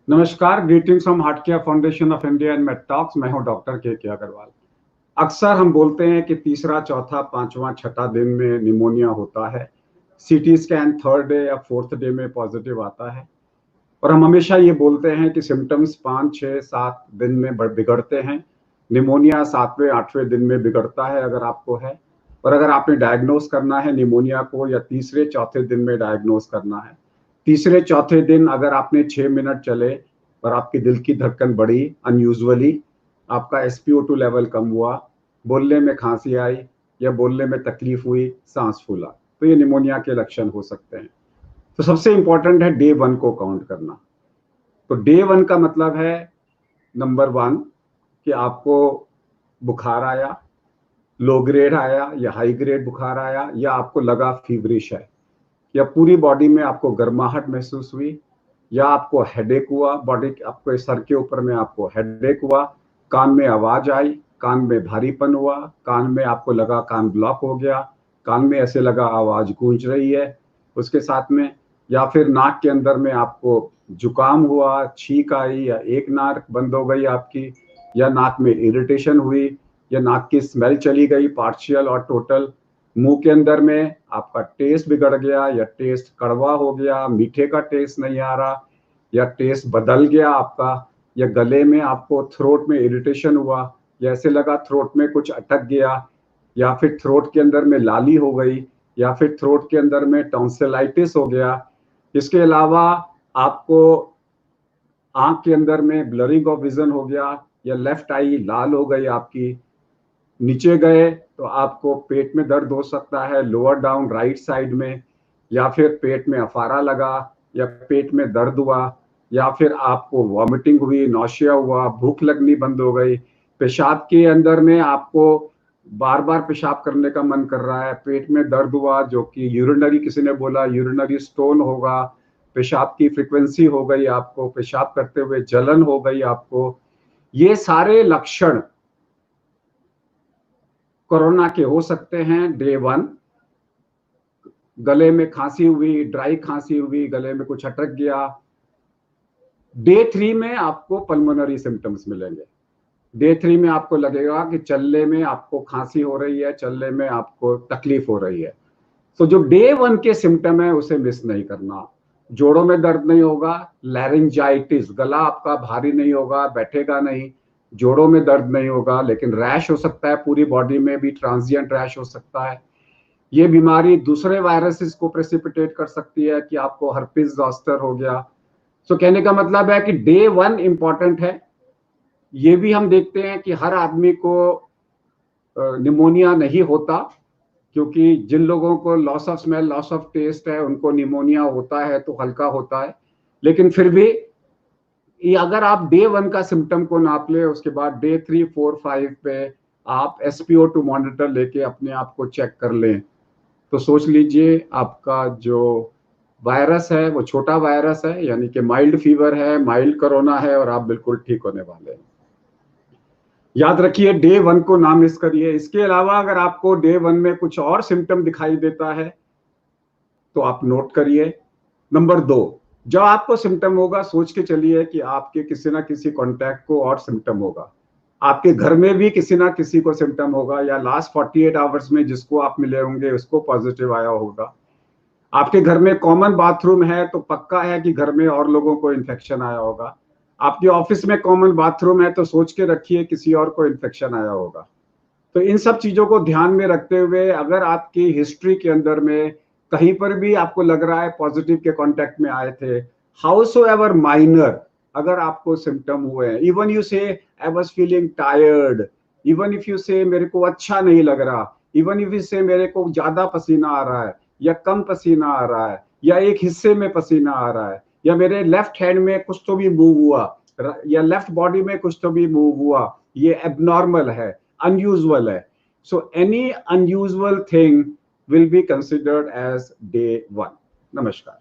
नमस्कार, greetings from heart care foundation of India and made talks. मैं हूं doctor के अग्रवाल। अक्सर हम बोलते हैं कि तीसरा, चौथा, पांचवा, छठा दिन में निमोनिया होता है। सीटी स्कैन थर्ड डे या फोर्थ डे में पॉजिटिव आता है। और हम हमेशा ये बोलते हैं कि सिम्टम्स 5, 6, 7 दिन में बिगड़ते हैं। निमोनिया 7वें 8वें दिन में बिगड़ता है अगर आपको है। और अगर आपने डायग्नोस करना है निमोनिया को, या तीसरे चौथे दिन में डायग्नोस करना है। तीसरे चौथे दिन अगर आपने 6 मिनट चले और आपकी दिल की धड़कन बढ़ी अनयूजुअली, आपका SpO2 लेवल कम हुआ, बोलने में खांसी आई या बोलने में तकलीफ हुई, सांस फूला, तो ये निमोनिया के लक्षण हो सकते हैं। तो सबसे इंपॉर्टेंट है डे 1 को काउंट करना। तो डे 1 का मतलब है नंबर 1 कि आपको बुखार आया, लो ग्रेड आया या हाई ग्रेड बुखार आया, या आपको लगा फीवरिश है, या पूरी बॉडी में आपको गर्माहट महसूस हुई, या आपको हेडेक हुआ, बॉडी आपको सर के ऊपर में आपको हेडेक हुआ, कान में आवाज आई, कान में भारीपन हुआ, कान में आपको लगा कान ब्लॉक हो गया, कान में ऐसे लगा आवाज गूंज रही है उसके साथ में, या फिर नाक के अंदर में आपको जुकाम हुआ, छींक आई, या एक नाक बंद हो गई आपकी, या नाक में इरिटेशन हुई, या नाक की स्मेल चली गई पार्शियल और टोटल, मुंह के अंदर में आपका टेस्ट बिगड़ गया, या टेस्ट कड़वा हो गया, मीठे का टेस्ट नहीं आ रहा, या टेस्ट बदल गया आपका, या गले में आपको थ्रोट में इरिटेशन हुआ, या ऐसे लगा थ्रोट में कुछ अटक गया, या फिर थ्रोट के अंदर में लाली हो गई, या फिर थ्रोट के अंदर में टॉन्सिलाइटिस हो गया। इसके अलावा आपको आंख के अंदर में ब्लरिंग ऑफ विजन हो गया, या लेफ्ट आई लाल हो गई आपकी। नीचे गए तो आपको पेट में दर्द हो सकता है, लोअर डाउन राइट साइड में, या फिर पेट में अफारा लगा, या पेट में दर्द हुआ, या फिर आपको वॉमिटिंग हुई, नौशिया हुआ, भूख लगनी बंद हो गई, पेशाब के अंदर में आपको बार बार पेशाब करने का मन कर रहा है, पेट में दर्द हुआ जो कि यूरिनरी, किसी ने बोला यूरिनरी स्टोन होगा, पेशाब की फ्रीक्वेंसी हो गई, आपको पेशाब करते हुए जलन हो गई आपको। ये सारे लक्षण कोरोना के हो सकते हैं डे 1। गले में खांसी हुई, ड्राई खांसी हुई, गले में कुछ अटक गया। डे 3 में आपको पल्मोनरी सिम्टम्स मिलेंगे। डे 3 में आपको लगेगा कि चलने में आपको खांसी हो रही है, चलने में आपको तकलीफ हो रही है। तो जो डे 1 के सिम्टम है उसे मिस नहीं करना। जोड़ों में दर्द नहीं होगा, लैरिंजाइटिस, गला आपका भारी नहीं होगा, बैठेगा नहीं, जोड़ों में दर्द नहीं होगा, लेकिन रैश हो सकता है, पूरी बॉडी में भी ट्रांजिएंट रैश हो सकता है। ये बीमारी दूसरे वायरसेस को प्रेसिपिटेट कर सकती है कि आपको हर्पिस ज़ॉस्टर हो गया। सो कहने का मतलब है कि डे 1 इंपॉर्टेंट है। ये भी हम देखते हैं कि हर आदमी को निमोनिया नहीं होता, क्योंकि जिन लोगों को loss of smell, loss of taste है, उनको निमोनिया होता है तो हल्का होता है। लेकिन फिर भी ये अगर आप डे 1 का सिम्टम को नाप ले, उसके बाद डे 3, 4, 5 पे आप SpO2 मॉनिटर लेके अपने आप को चेक कर लें, तो सोच लीजिए आपका जो वायरस है वो छोटा वायरस है, यानी कि माइल्ड फीवर है, माइल्ड कोरोना है, और आप बिल्कुल ठीक होने वाले हैं। याद रखिए डे 1 को ना मिस करिए। इसके अलावा अगर आपको डे 1 में कुछ और सिम्टम दिखाई देता है तो आप नोट करिए। नंबर 2, जब आपको सिम्टम होगा सोच के चलिए कि आपके किसी ना किसी कॉन्टैक्ट को और सिम्टम होगा, आपके घर में भी किसी ना किसी को सिम्टम होगा, या लास्ट 48 आवर्स में जिसको आप मिले होंगे उसको पॉजिटिव आया होगा। आपके घर में कॉमन बाथरूम है तो पक्का है कि घर में और लोगों को इन्फेक्शन आया होगा। आपके ऑफिस में कॉमन बाथरूम है तो सोच के रखिए किसी और को इन्फेक्शन आया होगा। तो इन सब चीजों को ध्यान में रखते हुए अगर आपकी हिस्ट्री के अंदर में कहीं पर भी आपको लग रहा है पॉजिटिव के कांटेक्ट में आए थे, हाउसोएवर माइनर, अगर आपको सिम्टम हुए हैं, इवन यू से I was feeling tired, even if you से मेरे को अच्छा नहीं लग रहा, इवन इफ यू से मेरे को ज्यादा पसीना आ रहा है या कम पसीना आ रहा है, या एक हिस्से में पसीना आ रहा है, या मेरे लेफ्ट हैंड में कुछ तो भी मूव हुआ, या लेफ्ट बॉडी में कुछ तो भी मूव हुआ, ये एबनॉर्मल है, unusual है. So any unusual thing will be considered as day 1. नमस्कार।